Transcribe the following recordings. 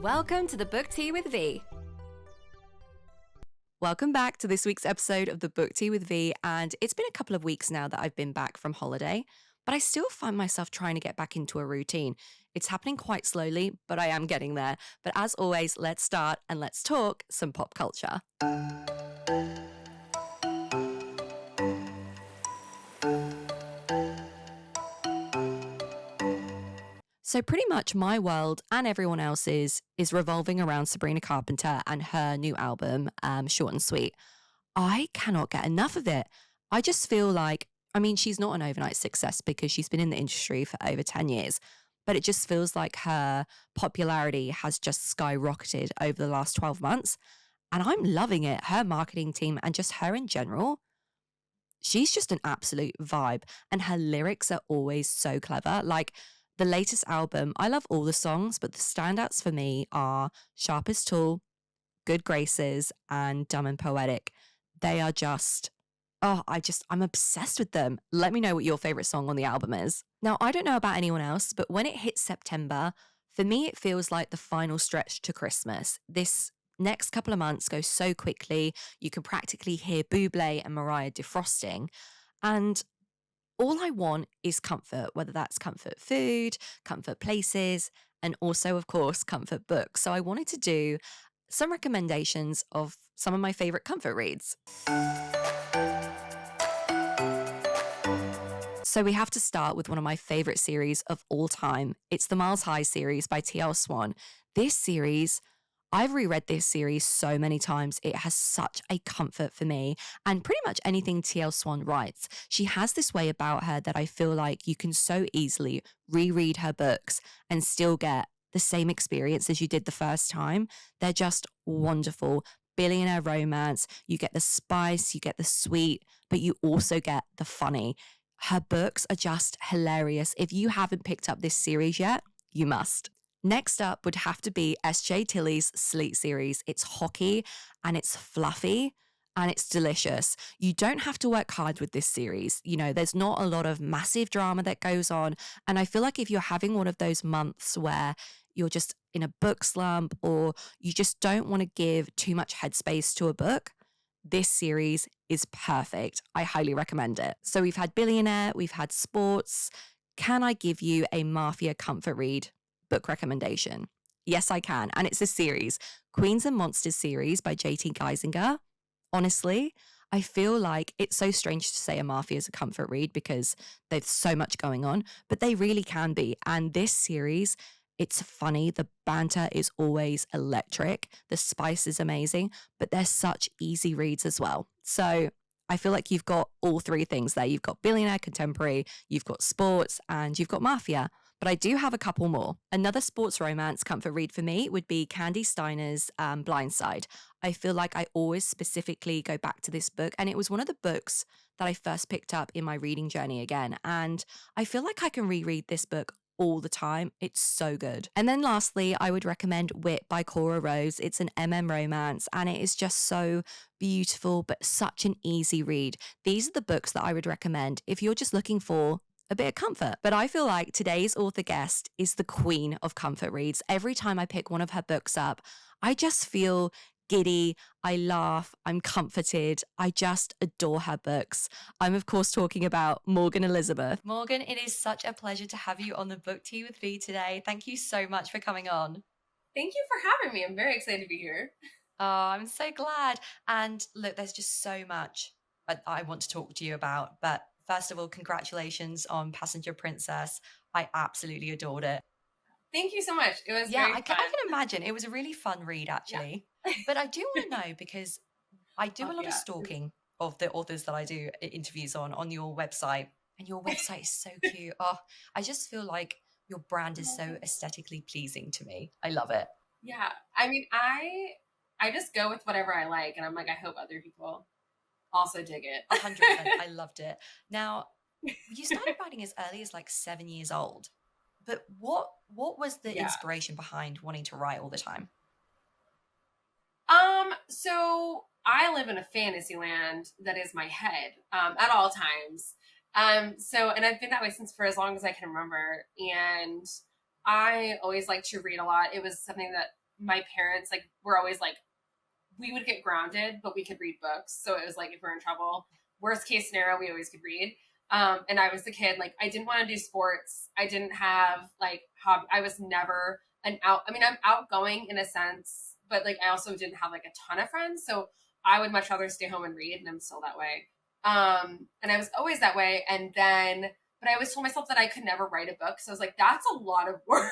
Welcome to the Book Tea with Vee. Welcome back to this week's episode of the Book Tea with Vee, and it's been a couple of weeks now that I've been back from holiday, but I still find myself trying to get back into a routine. It's happening quite slowly, but I am getting there. But as always, let's start and let's talk some pop culture. So pretty much my world and everyone else's is revolving around Sabrina Carpenter and her new album, Short and Sweet. I cannot get enough of it. I just feel like, she's not an overnight success because she's been in the industry for over 10 years, but it just feels like her popularity has just skyrocketed over the last 12 months. And I'm loving it. Her marketing team and just her in general, she's just an absolute vibe. And her lyrics are always so clever. Like the latest album, I love all the songs, but the standouts for me are Sharp as Tool, Good Graces, and Dumb and Poetic. They are just, I'm obsessed with them. Let me know what your favorite song on the album is. Now, I don't know about anyone else, but when it hits September, for me, it feels like the final stretch to Christmas. This next couple of months go so quickly. You can practically hear Bublé and Mariah defrosting. And all I want is comfort, whether that's comfort food, comfort places, and also, of course, comfort books. So I wanted to do some recommendations of some of my favorite comfort reads. So we have to start with one of my favorite series of all time. It's the Miles High series by TL Swan. This series, I've reread this series so many times. It has such a comfort for me, and pretty much anything TL Swan writes. She has this way about her that I feel like you can so easily reread her books and still get the same experience as you did the first time. They're just wonderful. Billionaire romance, you get the spice, you get the sweet, but you also get the funny. Her books are just hilarious. If you haven't picked up this series yet, you must. Next up would have to be S.J. Tilley's Sleet series. It's hockey and it's fluffy and it's delicious. You don't have to work hard with this series. You know, there's not a lot of massive drama that goes on. And I feel like if you're having one of those months where you're just in a book slump or you just don't want to give too much headspace to a book, this series is perfect. I highly recommend it. So we've had Billionaire, we've had sports. Can I give you a Mafia comfort read book recommendation? Yes, I can. And it's a series, Queens and Monsters series by J.T. Geissinger. Honestly, I feel like it's so strange to say a Mafia is a comfort read because there's so much going on, but they really can be. And this series, it's funny. The banter is always electric. The spice is amazing, but they're such easy reads as well. So I feel like you've got all three things there. You've got Billionaire, Contemporary, you've got Sports, and you've got Mafia. But I do have a couple more. Another sports romance comfort read for me would be Kandi Steiner's Blindside. I feel like I always specifically go back to this book, and it was one of the books that I first picked up in my reading journey again. And I feel like I can reread this book all the time. It's so good. And then lastly, I would recommend Wit by Cora Rose. It's an romance and it is just so beautiful, but such an easy read. These are the books that I would recommend if you're just looking for a bit of comfort. But I feel like today's author guest is the queen of comfort reads. Every time I pick one of her books up, I just feel giddy, I laugh, I'm comforted. I just adore her books. I'm of course talking about Morgan Elizabeth. Morgan, it is such a pleasure to have you on the Book Tea with Vee today. Thank you so much for coming on. Thank you for having me. I'm very excited to be here. Oh, I'm so glad. And look, there's just so much I want to talk to you about. But first of all, congratulations on Passenger Princess. I absolutely adored it. Thank you so much. It was very fun. I can imagine. It was a really fun read, actually. Yeah. But I do want to know, because I do a lot of stalking of the authors that I do interviews on your website. And your website is so cute. Oh, I just feel like your brand is so aesthetically pleasing to me. I love it. Yeah. I mean, I just go with whatever I like. And I'm like, I hope other people also dig it. 100%. I loved it. Now, you started writing as early as like 7 years old. But what was the inspiration behind wanting to write all the time? So I live in a fantasy land that is my head at all times. And I've been that way since for as long as I can remember. And I always like to read a lot. It was something that my parents like were always like, we would get grounded, but we could read books. So it was like if we're in trouble, worst case scenario, we always could read. And I was the kid, like I didn't want to do sports. I didn't have like hobby. I was never an out. I mean, I'm outgoing in a sense, but like I also didn't have like a ton of friends. So I would much rather stay home and read, and I'm still that way. And I was always that way. And then, but I always told myself that I could never write a book. So I was like, that's a lot of work.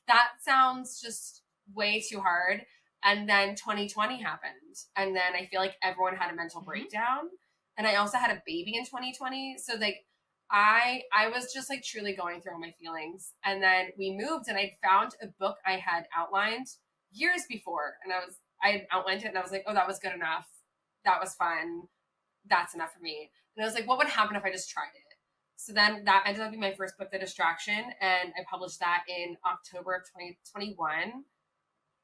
That sounds just way too hard. And then 2020 happened. And then I feel like everyone had a mental breakdown. And I also had a baby in 2020. So like I was just like truly going through all my feelings. And then we moved and I found a book I had outlined years before. And I had outlined it and I was like, oh, that was good enough. That was fun. That's enough for me. And I was like, what would happen if I just tried it? So then that ended up being my first book, The Distraction. And I published that in October of 2021.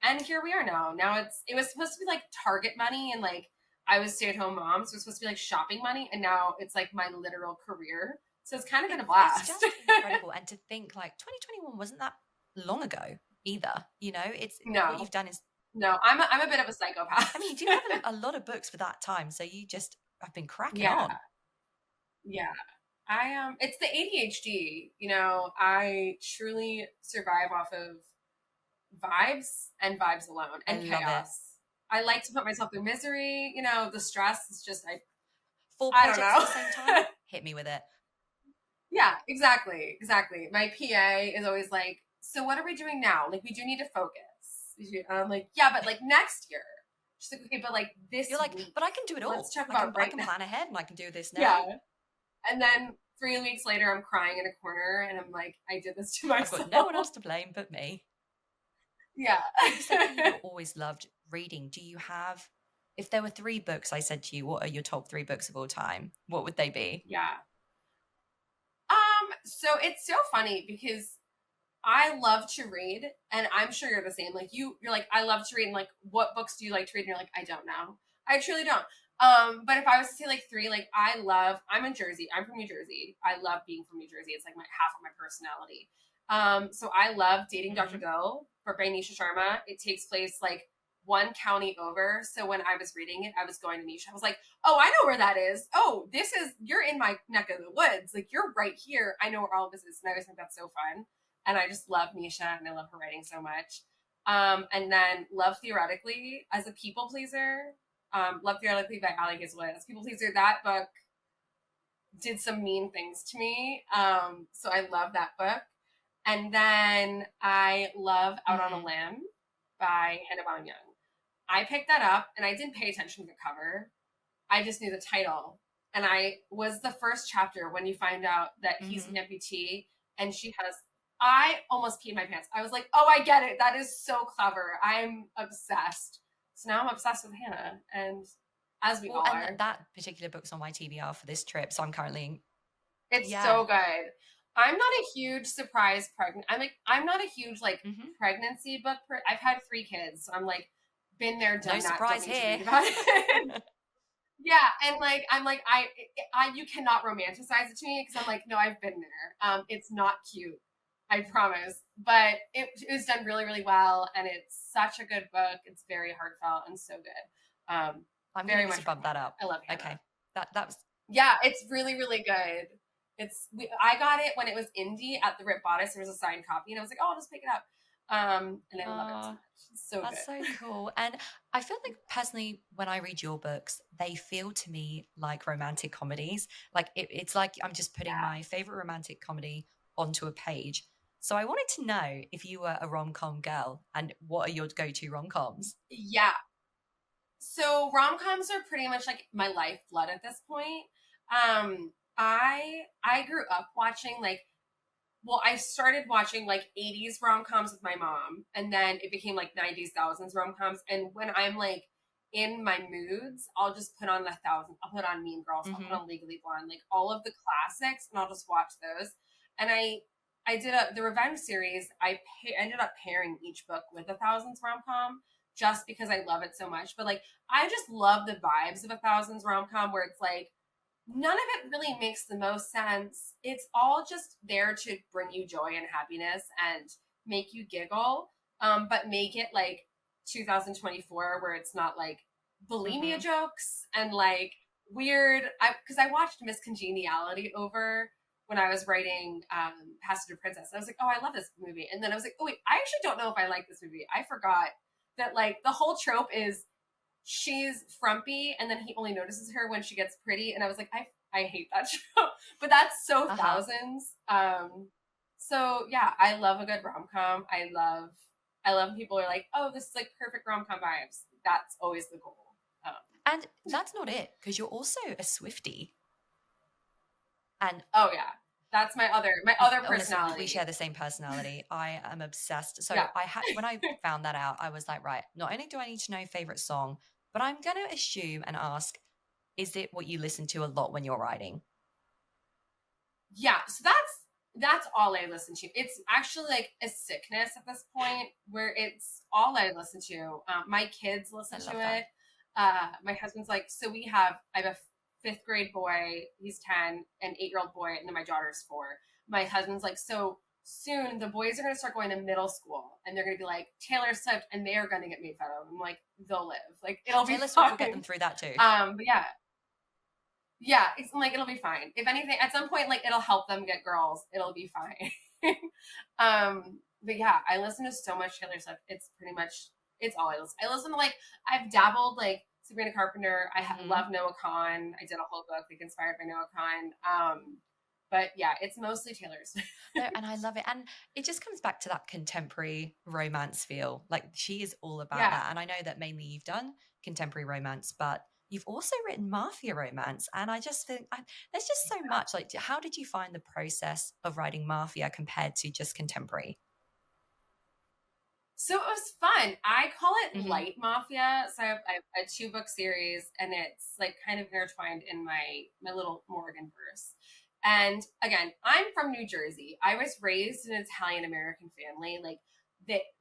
And here we are now. Now it was supposed to be like Target money and like I was stay-at-home mom, so it was supposed to be like shopping money, and now it's like my literal career. So it's kind of been a blast. It's just incredible. And to think like 2021 wasn't that long ago either. You know, it's what you've done is I'm a bit of a psychopath. I mean, you have a lot of books for that time, so you just have been cracking on. Yeah. It's the ADHD, you know, I truly survive off of vibes and vibes alone and chaos. I like to put myself through misery, you know, the stress is just Four projects at the same time. Hit me with it. Yeah, exactly. My PA is always like, so what are we doing now? Like, we do need to focus. And I'm like, yeah, but like next year. She's like, okay, but like this You're like, week, but I can do it all. Let's talk about I can plan ahead and I can do this now. Yeah. And then 3 weeks later, I'm crying in a corner and I'm like, I did this to myself. I've got no one else to blame but me. Yeah. You said you always loved reading. Do you have, if there were 3 books I said to you, what are your top 3 books of all time? What would they be? Yeah. So it's so funny because I love to read, and I'm sure you're the same. Like you're like, I love to read, and like, what books do you like to read? And you're like, I don't know. I truly don't. But if I was to say like 3, like I'm in Jersey. I'm from New Jersey. I love being from New Jersey. It's like half of my personality. So I love Dating Dr. Dill by Nisha Sharma. It takes place like 1 county over. So when I was reading it, I was going to Nisha. I was like, oh, I know where that is. Oh, you're in my neck of the woods. Like you're right here. I know where all of this is. And I always think that's so fun. And I just love Nisha and I love her writing so much. And then Love Theoretically as a people pleaser. Love Theoretically by Ali Gizwood. As a people pleaser, that book did some mean things to me. So I love that book. And then I love Out on a Limb by Hannah Baum Young. I picked that up and I didn't pay attention to the cover. I just knew the title. And I was the first chapter when you find out that he's an amputee and I almost peed my pants. I was like, oh, I get it. That is so clever. I'm obsessed. So now I'm obsessed with Hannah. And as we all are. And that particular book's on my TBR for this trip. So I'm currently. It's so good. I'm not a huge surprise pregnant. I'm not a huge like pregnancy book. I've had 3 kids. So I'm like, been there, done no that. Surprise here. Yeah, and like I'm like I you cannot romanticize it to me because I'm like, no, I've been there. It's not cute, I promise. But it was done really, really well, and it's such a good book. It's very heartfelt and so good. I'm very much to bump that up. I love Hannah. Okay, that was it's really, really good. I got it when it was indie at the Rip Bodice. There was a signed copy, and I was like, oh, I'll just pick it up. And I love it so much. It's so that's good. So cool. And I feel like personally, when I read your books, they feel to me like romantic comedies. Like it's like I'm just putting my favorite romantic comedy onto a page. So I wanted to know if you were a rom-com girl and what are your go-to rom-coms? Yeah. So rom-coms are pretty much like my lifeblood at this point. I grew up watching I started watching like 80s rom-coms with my mom, and then it became like 90s, thousands rom-coms. And when I'm like in my moods, I'll just put on I'll put on Mean Girls, I'll put on Legally Blonde, like all of the classics, and I'll just watch those. And I did the Revenge series. I ended up pairing each book with a thousands rom-com just because I love it so much. But like, I just love the vibes of a thousands rom-com where it's like, none of it really makes the most sense. It's all just there to bring you joy and happiness and make you giggle. but make it like 2024 where it's not like bulimia jokes and like weird. Because I watched Miss Congeniality over when I was writing Passenger Princess. I was like, oh, I love this movie. And then I was like, oh wait, I actually don't know if I like this movie. I forgot that like the whole trope is she's frumpy and then he only notices her when she gets pretty. And I was like, I hate that show. But that's so thousands. So yeah, I love a good rom-com. I love when people are like, oh, this is like perfect rom-com vibes. That's always the goal. And that's not it, because you're also a Swiftie. And oh yeah, that's my other personality. Honestly, we share the same personality. I am obsessed. So when I found that out, I was like, right, not only do I need to know favorite song, but I'm going to assume and ask, is it what you listen to a lot when you're writing? Yeah, so that's all I listen to. It's actually like a sickness at this point where it's all I listen to. My kids listen to it. My husband's like, so I have a 5th grade boy, he's 10, an 8-year-old boy, and then my daughter's 4. My husband's like, so soon the boys are going to start going to middle school and they're going to be like Taylor Swift and they are going to get made fun of. I'm like, they'll live. Like, it'll be fine. Taylor Swift will get them through that too. But yeah, it's like, it'll be fine. If anything, at some point, like, it'll help them get girls. It'll be fine. But yeah, I listen to so much Taylor Swift. It's pretty much, it's all I listen. I listen to, like, I've dabbled, like, Sabrina Carpenter. I love Noah Kahan. I did a whole book, like, inspired by Noah Kahan. But yeah, it's mostly Taylor Swift. No, and I love it. And it just comes back to that contemporary romance feel. Like, she is all about that. And I know that mainly you've done contemporary romance, but you've also written mafia romance. And I just think there's just so much. Like, how did you find the process of writing mafia compared to just contemporary? So it was fun. I call it light mafia. So I have a 2-book series, and it's like kind of intertwined in my little Morgan verse. And again, I'm from New Jersey. I was raised in an Italian American family, like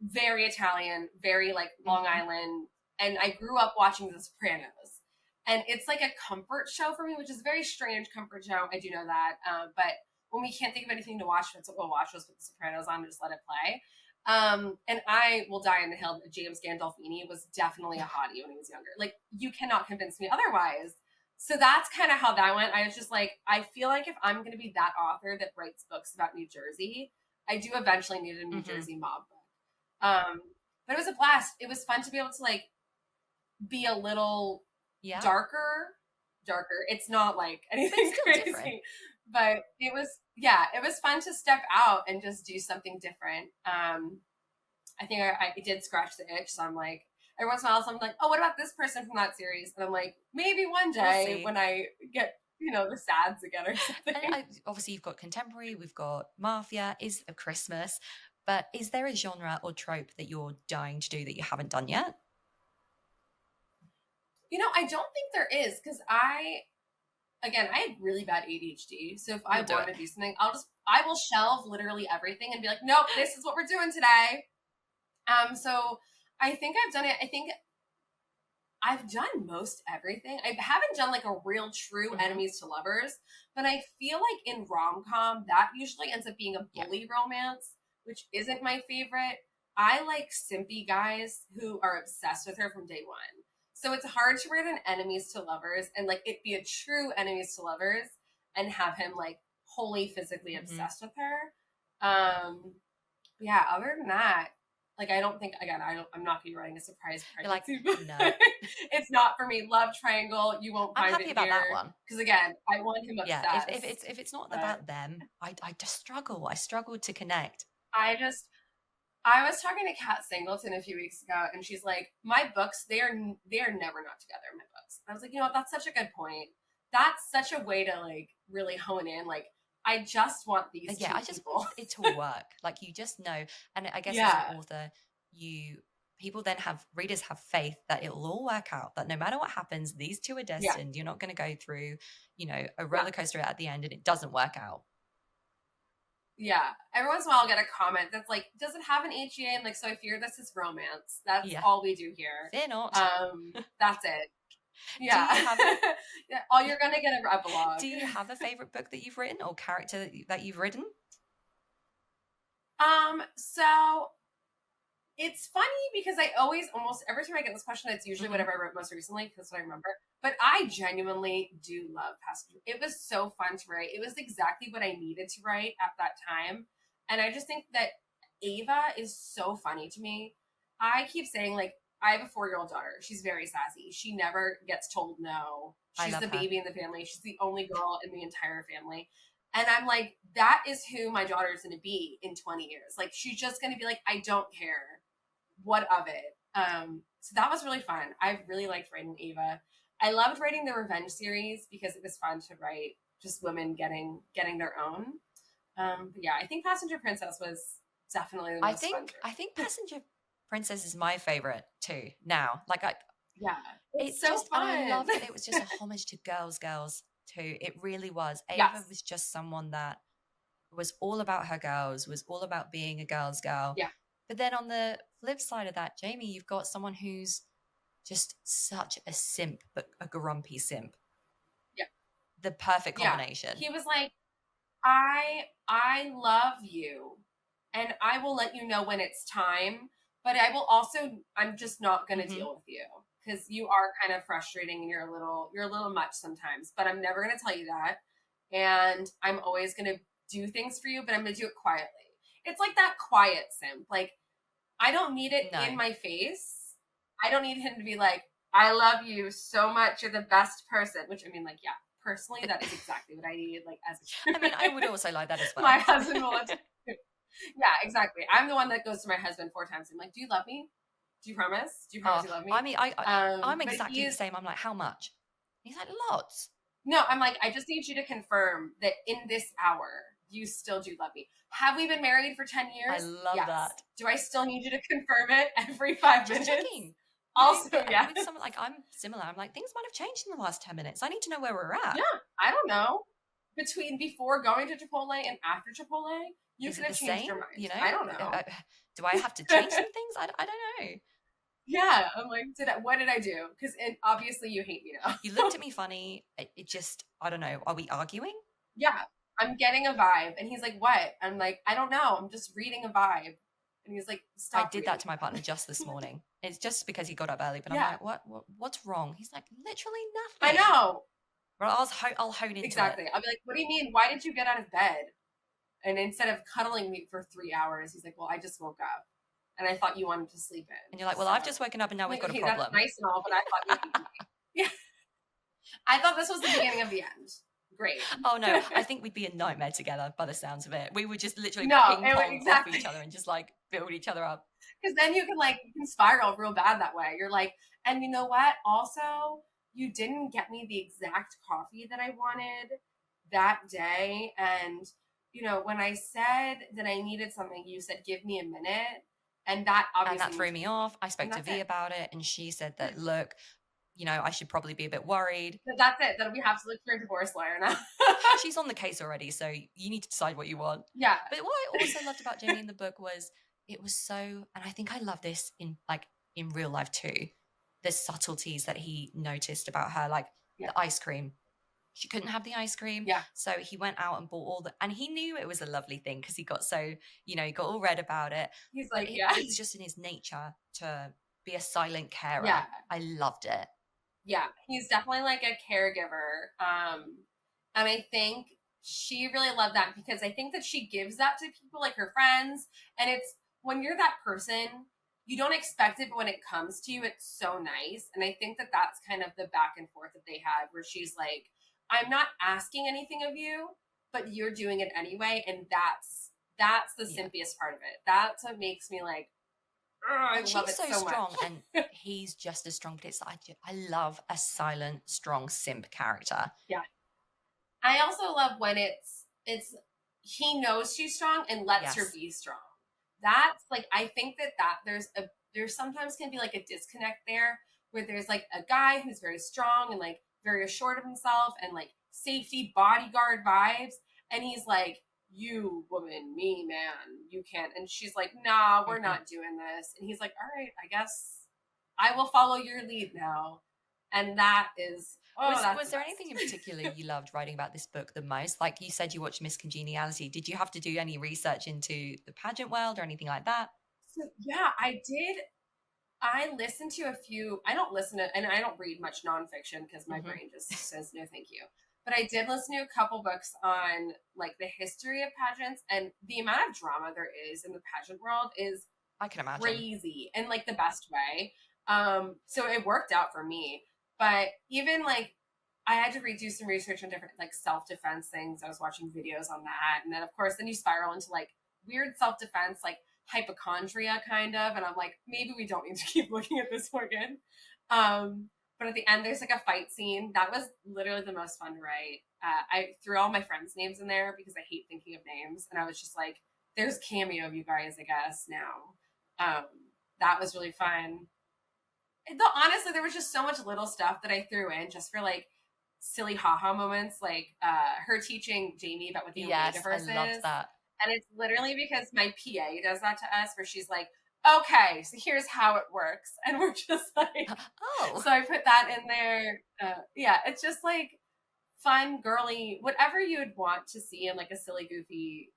very Italian, very like Long Island. And I grew up watching The Sopranos. And it's like a comfort show for me, which is a very strange comfort show. I do know that. But when we can't think of anything to watch, that's what we'll watch. We'll put The Sopranos on and just let it play. And I will die on the hill that James Gandolfini was definitely a hottie when he was younger. Like, you cannot convince me otherwise. So that's kind of how that went. I was just like, I feel like if I'm going to be that author that writes books about New Jersey, I do eventually need a New Jersey mob book. But it was a blast. It was fun to be able to like be a little darker. It's not like anything crazy, different. But it was fun to step out and just do something different. I think I did scratch the itch. So I'm like, every once in a while, I'm like, oh, what about this person from that series? And I'm like, maybe one day when I get, the sads again or something. And obviously, you've got contemporary, we've got mafia, is Christmas. But is there a genre or trope that you're dying to do that you haven't done yet? I don't think there is, because I have really bad ADHD. So if I want to do something, I will shelve literally everything and be like, nope, this is what we're doing today. So I think I've done it. I think I've done most everything. I haven't done like a real true enemies to lovers, but I feel like in rom-com, that usually ends up being a bully romance, which isn't my favorite. I like simpy guys who are obsessed with her from day one. So it's hard to write an enemies to lovers and like it be a true enemies to lovers and have him like wholly physically obsessed with her. Yeah, other than that, like, I don't think, again, I'm not going to be writing a surprise pregnancy book. No. It's not for me. Love triangle. You won't find it here. I'm happy about that one. Because again, I want him obsessed. Yeah, if it's not about them, I just struggle. I struggle to connect. I was talking to Kat Singleton a few weeks ago, and she's like, my books, they are never not together, my books. I was like, that's such a good point. That's such a way to, like, really hone in, like, I just want these two I just want it to work. Like, you just know. And I guess as an author, readers have faith that it'll all work out, that no matter what happens, these two are destined. You're not going to go through, a roller coaster at the end and it doesn't work out. Yeah. Every once in a while I'll get a comment that's like, does it have an HEA? And like, so I fear this is romance. That's all we do here. Fear not. That's it. Yeah. All you're going to get a epilogue. Do you have a favorite book that you've written or character that you've written? So It's funny because I always, almost every time I get this question, it's usually whatever I wrote most recently because that's what I remember. But I genuinely do love Passenger. It was so fun to write. It was exactly what I needed to write at that time. And I just think that Ava is so funny to me. I keep saying, like, I have a 4-year-old daughter. She's very sassy. She never gets told no. She's the baby in the family. She's the only girl in the entire family. And I'm like, that is who my daughter is going to be in 20 years. Like, she's just going to be like, I don't care. What of it? So that was really fun. I really liked writing Ava. I loved writing the Revenge series because it was fun to write just women getting their own. But yeah, I think Passenger Princess was definitely the most fun. I think Passenger Princess is my favorite too. Now, like yeah, it's so just fun. And I love that it was just a homage to girls too. It really was. Ava was just someone that was all about her girls, was all about being a girl's girl. Yeah. But then on the flip side of that, Jamie, you've got someone who's just such a simp, but a grumpy simp. Yeah. The perfect combination. He was like, I love you and I will let you know when it's time, but I will also, I'm just not going to deal with you because you are kind of frustrating and you're a little much sometimes, but I'm never going to tell you that. And I'm always going to do things for you, but I'm going to do it quietly. It's like that quiet simp. Like, I don't need it in my face. I don't need him to be like, I love you so much. You're the best person, which I mean, like, yeah. Personally, that is exactly what I needed. Like, as a I mean, I would also like that as well. My husband will. Yeah, exactly. I'm the one that goes to my husband 4 times. I'm like, "Do you love me? Do you promise? Do you promise you love me?" I mean, I'm exactly the same. I'm like, "How much?" He's like, "Lots." No, I'm like, I just need you to confirm that in this hour you still do love me. Have we been married for 10 years? I love that. Do I still need you to confirm it every 5 minutes? Checking. Also, with someone like I'm similar. I'm like, things might have changed in the last 10 minutes. I need to know where we're at. Yeah, I don't know. Between before going to Chipotle and after Chipotle, you could have changed your mind. You know, I don't know. Do I have to change some things? I don't know. Yeah, I'm like, what did I do? Because obviously you hate me now. You looked at me funny. It just, I don't know. Are we arguing? Yeah, I'm getting a vibe, and he's like, "What?" I'm like, "I don't know. I'm just reading a vibe." And he's like, "Stop." I did that to my partner just this morning. It's just because he got up early, but I'm like, what's wrong? He's like, literally nothing. I know. Well, I'll hone into exactly. it. I'll be like, "What do you mean? Why did you get out of bed?" And instead of cuddling me for 3 hours, he's like, "Well, I just woke up, and I thought you wanted to sleep in." And you're like, "Well, I've just woken up, and now we've got a problem." That's nice and all, but I thought you. Yeah. I thought this was the beginning of the end. Great. Oh no, I think we'd be a nightmare together by the sounds of it. We would just literally ping pong off each other and just like build each other up. Because then you can spiral real bad that way. You're like, and you know what? Also, you didn't get me the exact coffee that I wanted that day. And, you know, when I said that I needed something, you said, give me a minute. And that obviously. And that threw me off. I spoke to V about it, and she said that, look, you know, I should probably be a bit worried. But that's it. That we have to look for a divorce lawyer now. She's on the case already, so you need to decide what you want. Yeah. But what I also loved about Jamie in the book was it was so, and I think I love this in real life too, the subtleties that he noticed about her, like the ice cream. She couldn't have the ice cream. Yeah. So he went out and bought and he knew it was a lovely thing because he got so, you know, he got all red about it. He's like, It's just in his nature to be a silent carer. Yeah. I loved it. Yeah, he's definitely like a caregiver. And I think she really loved that because I think that she gives that to people like her friends. And it's when you're that person, you don't expect it, but when it comes to you, it's so nice. And I think that that's kind of the back and forth that they have where she's like, I'm not asking anything of you, but you're doing it anyway. And that's the simpiest part of it. That's what makes me like, I love it so strong much. And he's just as strong, but it's I love a silent, strong simp character. Yeah. I also love when it's he knows she's strong and lets her be strong. That's like, I think that there's sometimes can be like a disconnect there where there's like a guy who's very strong and like very assured of himself and like safety bodyguard vibes. And he's like, you woman, me man, you can't. And she's like, nah, we're not doing this. And he's like, all right, I guess I will follow your lead now. And that is, was there anything in particular you loved writing about this book the most? Like you said, you watched Miss Congeniality. Did you have to do any research into the pageant world or anything like that? So yeah, I did. I listened to a few. I don't listen to, and I don't read much nonfiction because my Hmm. brain just says no, thank you. But I did listen to a couple books on like the history of pageants, and the amount of drama there is in the pageant world is I can imagine. crazy in like the best way. So it worked out for me. But even like I had to redo some research on different like self-defense things. I was watching videos on that. And then of course then you spiral into like weird self-defense, like hypochondria kind of. And I'm like, maybe we don't need to keep looking at this organ. But at the end there's like a fight scene. That was literally the most fun to write. I threw all my friends' names in there because I hate thinking of names. And I was just like, there's cameo of you guys, I guess, now. Um, that was really fun. And though honestly, there was just so much little stuff that I threw in just for like silly haha moments, like her teaching Jamie about what the Yes, I omniverse loved is. that. And it's literally because my PA does that to us, where she's like, okay, so here's how it works. And we're just like, Oh, so I put that in there. Yeah, it's just like fun, girly, whatever you would want to see in like a silly, goofy,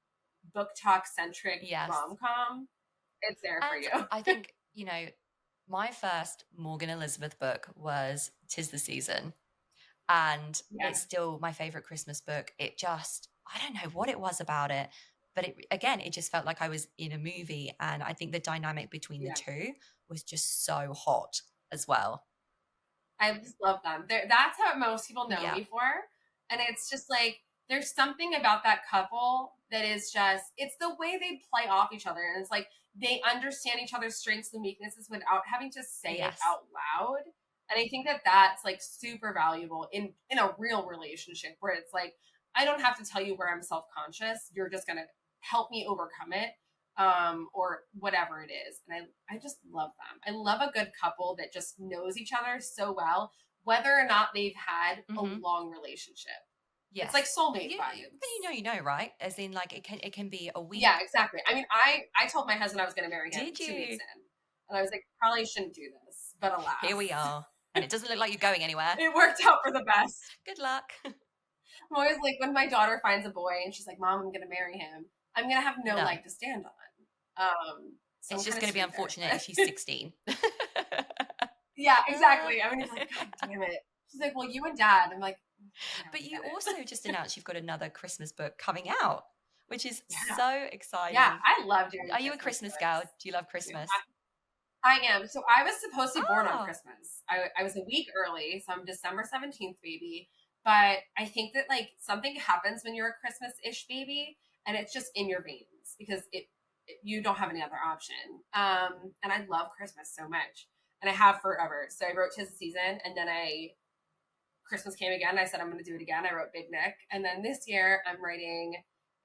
book talk centric yes. rom com. It's there for And you. I think, my first Morgan Elizabeth book was "'Tis the Season." And Yeah. it's still my favorite Christmas book. It just, I don't know what it was about it, but it just felt like I was in a movie. And I think the dynamic between the Yeah. two was just so hot as well. I just love them. That's how most people know Yeah. me for. And it's just like, there's something about that couple that is just, it's the way they play off each other. And it's like, they understand each other's strengths and weaknesses without having to say it Yes. out loud. And I think that that's like super valuable in a real relationship where it's like, I don't have to tell you where I'm self-conscious. You're just going to help me overcome it, or whatever it is. And I just love them. I love a good couple that just knows each other so well, whether or not they've had a Hmm. long relationship. It's like Yes. But soulmate you, vibes. right? As in, like, it can be a Yeah, week. exactly. I mean, I told my husband I was going to marry him Did 2 weeks you? in, and I was like, probably shouldn't do this, but Here we alas, are. And it doesn't look like you're going anywhere. it worked out for the best. Good luck. I'm always like, when my daughter finds a boy and she's like, "Mom, I'm going to marry him," I'm going to have no No. leg to stand on. So It's I'm just kind of going to be screwed there. unfortunate if But she's 16. yeah, Uh, exactly. I mean, it's like, God damn it. She's like, "Well, you and Dad." I'm like, "Yeah, but we you get it." also just announced you've got another Christmas book coming out, which is Yeah, so yeah. exciting. I love doing Are you a Christmas Christmas gal? books. Do you love I do. Christmas? I am. So I was supposed to be born on Oh, Christmas. I was a week early, so I'm December 17th baby. But I think that like something happens when you're a Christmas-ish baby, and it's just in your veins because you don't have any other option. And I love Christmas so much, and I have forever. So I wrote "'Tis the Season," and then Christmas came again. I said I'm going to do it again. I wrote Big Nick, and then this year I'm writing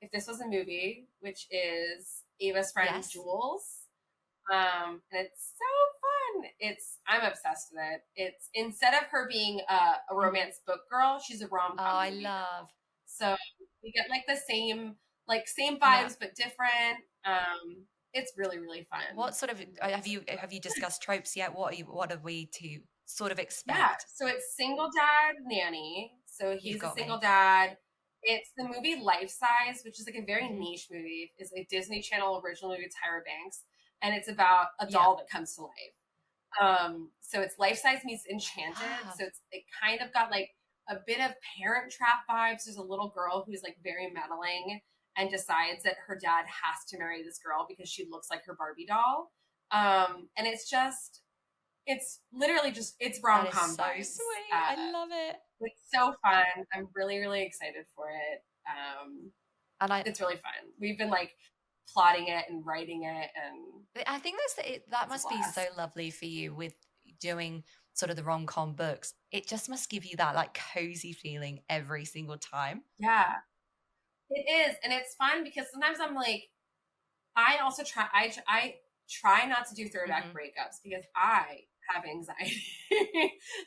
"If This Was a Movie," which is Ava's friend yes. Jules. And it's so fun. I'm obsessed with it. It's instead of her being a Mhm. romance book girl, she's a rom Oh, com I movie girl. love. So we get like the same Yeah. vibes but different. It's really really fun. What sort of I'm really excited have you about. discussed tropes yet? What are we to sort of Yeah, expect? so it's single dad nanny. So You've he's a got single me. dad. It's the movie Life Size, which is like a very Hmm. niche movie. It's a Disney Channel original movie with Tyra Banks, and it's about a Yeah. doll that comes to life. So it's Life Size meets Enchanted. Love. So it kind of got like a bit of Parent Trap vibes. There's a little girl who's like very meddling and decides that her dad has to marry this girl because she looks like her Barbie doll. And it's literally just it's That rom is com so vibes. sweet. I love it. It's so fun. I'm really really excited for it. And It's really fun. We've been like plotting it and writing it, and I think that it's a must be so blast. lovely for you with doing sort of the rom-com books. It just must give you that like cozy feeling every single time. Yeah, it is, and it's fun because sometimes I'm like, I also I try not to do third act Hmm. breakups because I have anxiety.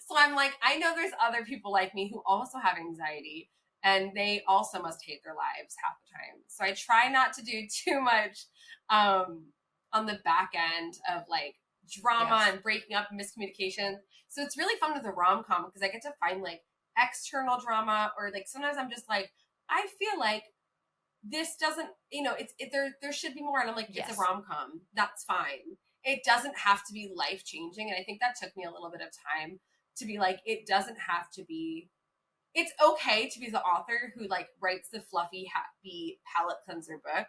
So I'm like, I know there's other people like me who also have anxiety, and they also must hate their lives half the time. So I try not to do too much um, on the back end of like drama Yes. and breaking up and miscommunication. So it's really fun with a rom com because I get to find like external drama, or like sometimes I'm just like, I feel like this doesn't, there should be more. And I'm like, Yes. it's a rom-com. That's fine. It doesn't have to be life-changing. And I think that took me a little bit of time to be like, it doesn't have to be, it's okay to be the author who like writes the fluffy, happy palette cleanser book.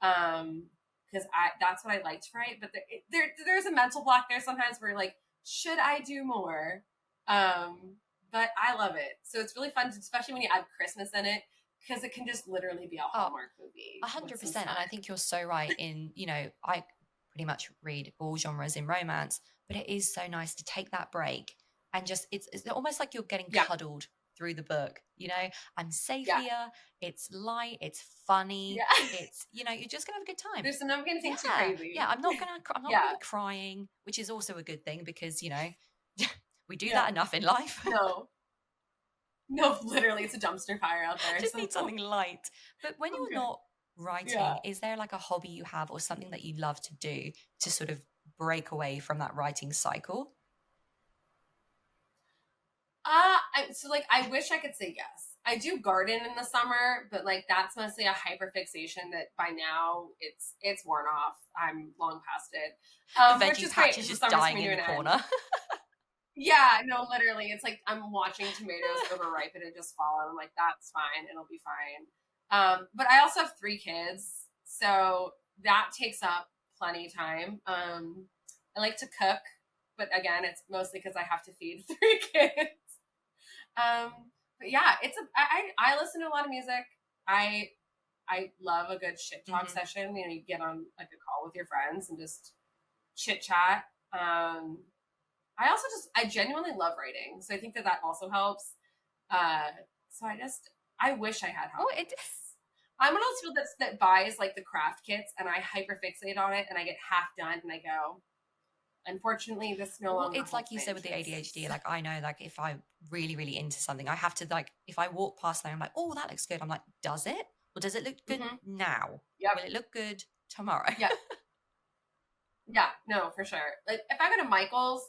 Because that's what I like to write. But there's a mental block there sometimes where like, should I do more? But I love it. So it's really fun, especially when you add Christmas in it, because it can just literally be a Hallmark movie. 100%. And I think you're so right in, I pretty much read all genres in romance, but it is so nice to take that break and just, it's almost like you're getting cuddled through the book. I'm safe here. It's light. It's funny. It's, you're just gonna have a good time. There's I'm gonna think too crazy. Yeah, I'm not gonna be crying, which is also a good thing because, we do that enough in life. No, literally, it's a dumpster fire out there. Just need something light. But when you're not writing, is there like a hobby you have or something that you love to do to sort of break away from that writing cycle? So like, I wish I could say yes. I do garden in the summer, but like that's mostly a hyperfixation that by now it's worn off. I'm long past it. The veggie patch is just dying in the corner. Yeah, no, literally. It's like I'm watching tomatoes overripen and just fall, and I'm like, that's fine. It'll be fine. But I also have 3 kids, so that takes up plenty of time. I like to cook, but again, it's mostly because I have to feed 3 kids. But yeah, I listen to a lot of music. I love a good shit talk session. You get on like a call with your friends and just chit chat. I genuinely love writing. So I think that also helps. So I wish I had hobbies. I'm one of those people that buys like the craft kits and I hyperfixate on it and I get half done and I go, unfortunately, this no longer. It's like you said with the ADHD. Like I know, like if I'm really, really into something, I have to like if I walk past there, I'm like, oh, that looks good. I'm like, does it? Or does it look good now? Yep. Will it look good tomorrow? Yeah, no, for sure. Like if I go to Michael's,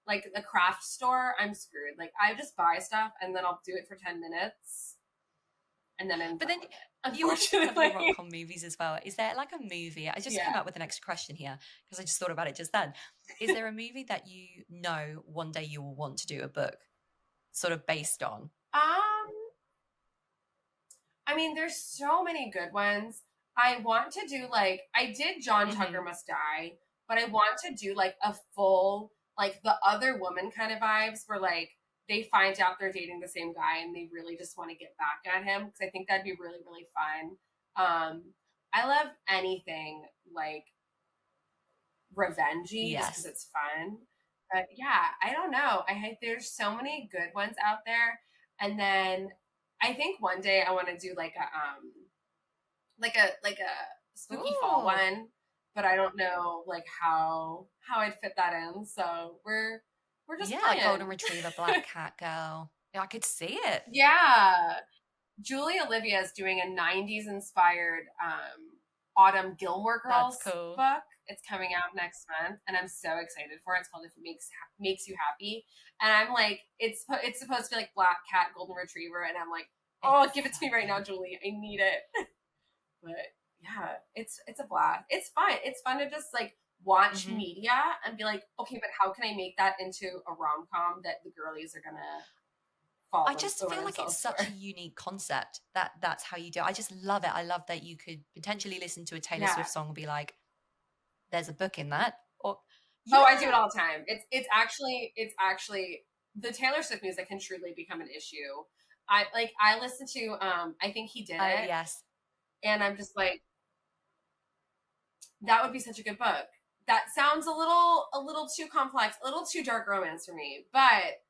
like the craft store, I'm screwed. Like I just buy stuff and then I'll do it for 10 minutes. And then but then unfortunately, you love rom-com movies as well. Is there like a movie? I just came up with an extra question here because I just thought about it just then. Is there a movie that one day you will want to do a book sort of based on? I mean, there's so many good ones. I want to do like I did John Tucker Must Die, but I want to do like a full like The Other Woman kind of vibes where like they find out they're dating the same guy and they really just want to get back at him because I think that'd be really, really fun. I love anything like revengey just because it's fun. But yeah, I don't know. There's so many good ones out there. And then I think one day I want to do like a spooky fall one, but I don't know like how I'd fit that in. So we're just playing. Like golden retriever, black cat girl. Yeah, I could see it. Yeah, Julie Olivia is doing a '90s inspired Autumn Gilmore Girls book. It's coming out next month, and I'm so excited for it. It's called If It Makes You Happy, and I'm like, it's supposed to be like black cat, golden retriever, and I'm like, oh, give it to me right now, Julie. I need it. But yeah, it's a blast. It's fun. It's fun to just like watch media and be like, okay, but how can I make that into a rom-com that the girlies are gonna fall? I just feel like it's such a unique concept that's how you do it. I just love it. I love that you could potentially listen to a Taylor Swift song and be like, there's a book in that. Or I do it all the time. It's actually the Taylor Swift music can truly become an issue. I listen to I Think He Did It. Yes. And I'm just like, that would be such a good book. That sounds a little too complex, a little too dark romance for me, but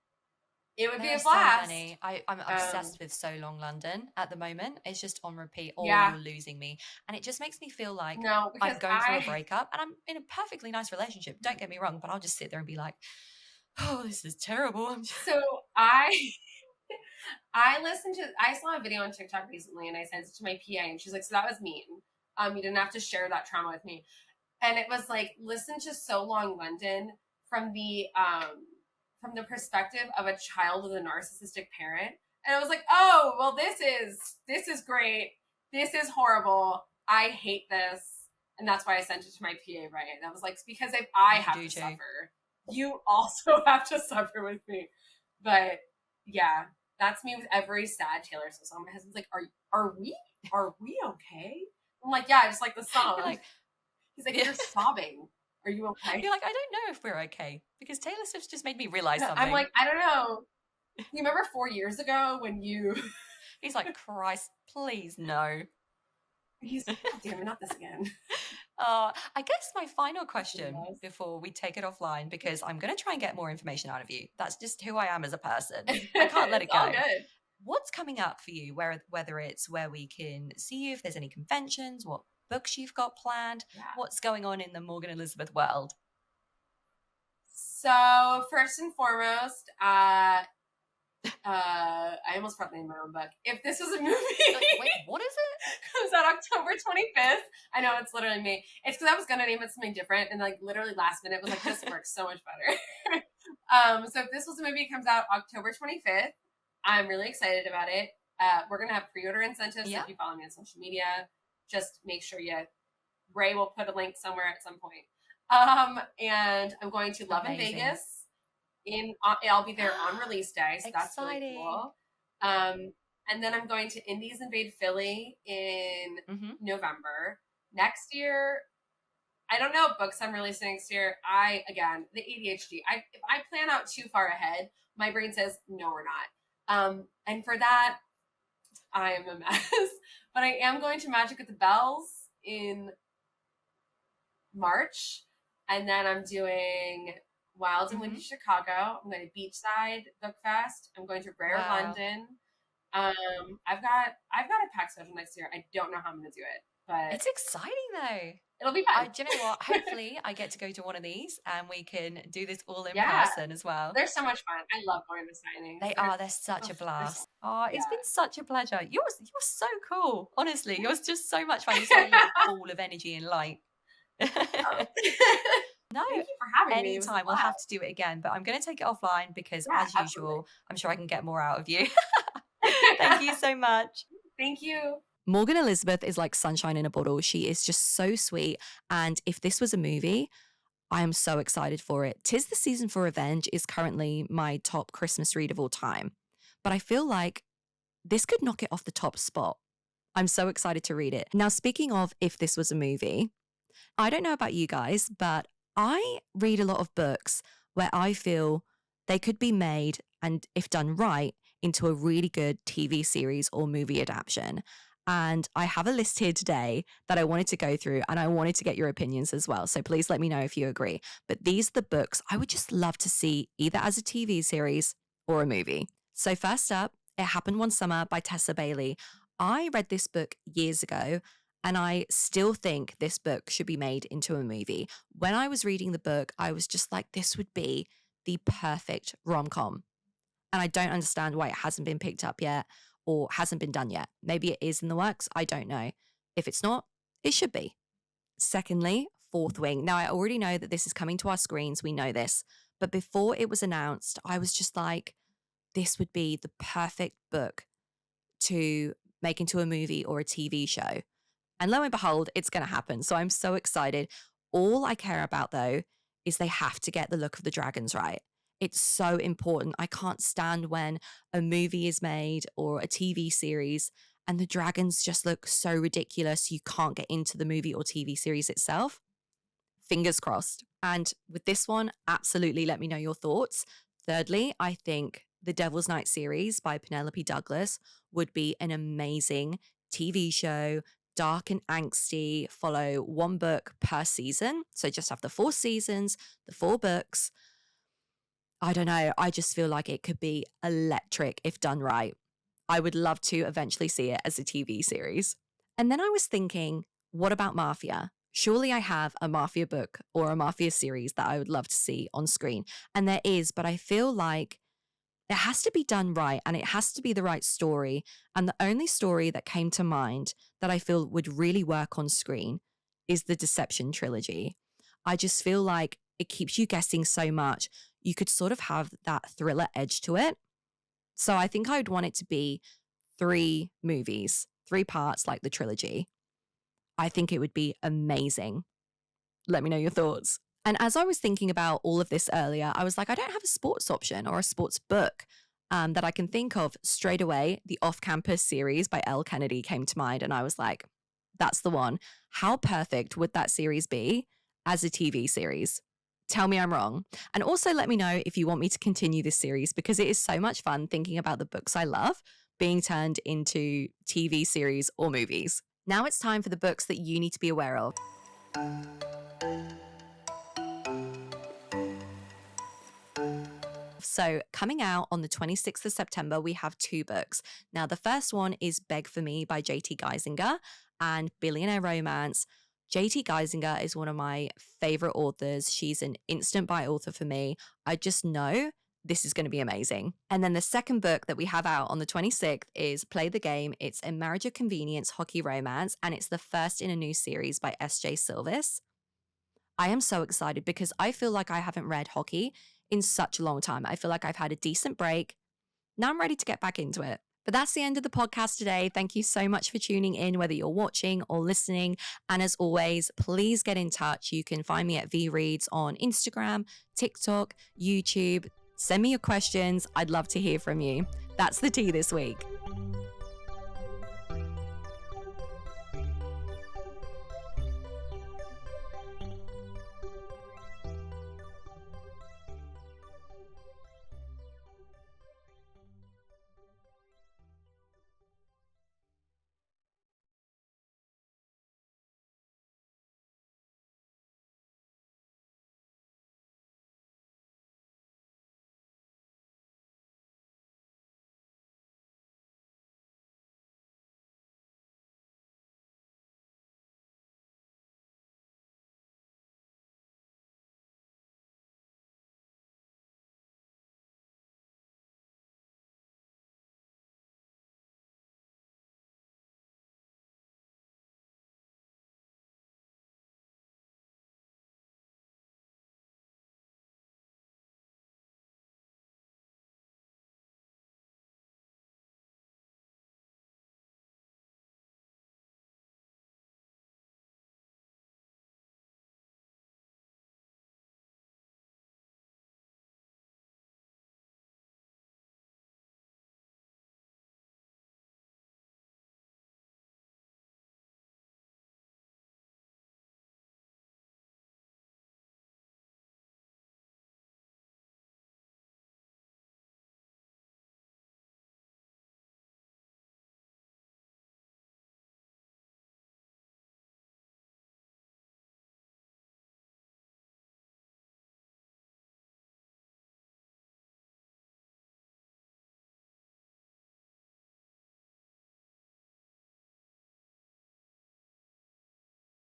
it would be a blast. So many. I'm obsessed with So Long London at the moment. It's just on repeat. You're losing me. And it just makes me feel like I'm going through a breakup and I'm in a perfectly nice relationship. Don't get me wrong, but I'll just sit there and be like, oh, this is terrible. So I saw a video on TikTok recently and I sent it to my PA and she's like, so that was mean. You didn't have to share that trauma with me. And it was like, listen to So Long London from the perspective of a child with a narcissistic parent. And I was like, oh, well, this is great. this is horrible. I hate this. And that's why I sent it to my PA, right? And I was like, because if I have to suffer, you also have to suffer with me. But yeah, that's me with every sad Taylor Swift song. My husband's like, are we okay? I'm like, yeah, I just like the song. You're like, he's like, you're sobbing. Are you okay? You're like, I don't know if we're okay because Taylor Swift's just made me realize something. I'm like, I don't know. You remember 4 years ago when you... He's like, Christ, please, no. He's, God damn it, not this again. I guess my final question before we take it offline, because I'm going to try and get more information out of you. That's just who I am as a person. I can't let it go. All good. What's coming up for you? Whether it's where we can see you, if there's any conventions, what books you've got planned, what's going on in the Morgan Elizabeth world? So first and foremost, I almost forgot the name of my own book. If This Was a Movie. Wait, what is it? Comes out October 25th. I know, it's literally me. It's because I was going to name it something different, and like literally last minute was like, this works so much better. So If This Was a Movie comes out October 25th. I'm really excited about it. We're going to have pre-order incentives. So if you follow me on social media, just make sure Ray will put a link somewhere at some point. And I'm going to Love in Vegas. I'll be there on release day, so that's really cool. And then I'm going to Indies Invade Philly in November. Next year, I don't know what books I'm releasing next year. Again, the ADHD. If I plan out too far ahead, my brain says, no, we're not. And for that, I am a mess. But I am going to Magic at the Bells in March. And then I'm doing Wild and Windy Chicago. I'm going to Beachside Book Fest. I'm going to Rare London. I've got a packed schedule next year. I don't know how I'm going to do it, but it's exciting though. It'll be fun. Do you know what? Hopefully I get to go to one of these and we can do this all in person as well. They're so much fun. I love going to signings. They're such a blast. It's been such a pleasure. You're so cool. Honestly, yours just so much fun. You're so full of energy and light. No, thank you for having me. Anytime. We'll have to do it again, but I'm going to take it offline because as usual, I'm sure I can get more out of you. Thank you so much. Thank you. Morgan Elizabeth is like sunshine in a bottle. She is just so sweet. And If This Was a Movie, I am so excited for it. 'Tis the Season for Revenge is currently my top Christmas read of all time. But I feel like this could knock it off the top spot. I'm so excited to read it. Now, speaking of If This Was a Movie, I don't know about you guys, but I read a lot of books where I feel they could be made, and if done right, into a really good TV series or movie adaptation. And I have a list here today that I wanted to go through, and I wanted to get your opinions as well. So please let me know if you agree. But these are the books I would just love to see either as a TV series or a movie. So first up, It Happened One Summer by Tessa Bailey. I read this book years ago, and I still think this book should be made into a movie. When I was reading the book, I was just like, this would be the perfect rom-com. And I don't understand why it hasn't been picked up yet or hasn't been done yet. Maybe it is in the works. I don't know. If it's not, it should be. Secondly, Fourth Wing. Now, I already know that this is coming to our screens. We know this. But before it was announced, I was just like, this would be the perfect book to make into a movie or a TV show. And lo and behold, it's going to happen. So I'm so excited. All I care about, though, is they have to get the look of the dragons right. It's so important. I can't stand when a movie is made or a TV series and the dragons just look so ridiculous you can't get into the movie or TV series itself. Fingers crossed. And with this one, absolutely let me know your thoughts. Thirdly, I think the Devil's Night series by Penelope Douglas would be an amazing TV show, dark and angsty, follow one book per season. So just have the 4 seasons, the 4 books. I don't know. I just feel like it could be electric if done right. I would love to eventually see it as a TV series. And then I was thinking, what about Mafia? Surely I have a Mafia book or a Mafia series that I would love to see on screen. And there is, but I feel like it has to be done right and it has to be the right story. And the only story that came to mind that I feel would really work on screen is the Deception trilogy. I just feel like it keeps you guessing so much. You could sort of have that thriller edge to it. So I think I would want it to be 3 movies. 3 parts like the trilogy. I think it would be amazing. Let me know your thoughts. And as I was thinking about all of this earlier, I was like, I don't have a sports option or a sports book that I can think of straight away. The Off Campus series by Elle Kennedy came to mind. And I was like, that's the one. How perfect would that series be as a TV series? Tell me I'm wrong. And also let me know if you want me to continue this series, because it is so much fun thinking about the books I love being turned into TV series or movies. Now it's time for the books that you need to be aware of. So coming out on the 26th of September, we have 2 books. Now, the first one is Beg For Me by J.T Geissinger and Billionaire Romance. J.T Geissinger is one of my favorite authors. She's an instant buy author for me. I just know this is going to be amazing. And then the second book that we have out on the 26th is Play the Game. It's a marriage of convenience hockey romance, and it's the first in a new series by S.J. Silvis. I am so excited because I feel like I haven't read hockey in such a long time. I feel like I've had a decent break. Now I'm ready to get back into it. But that's the end of the podcast today. Thank you so much for tuning in, whether you're watching or listening. And as always, please get in touch. You can find me at VReads on Instagram, TikTok, YouTube. Send me your questions. I'd love to hear from you. That's the tea this week.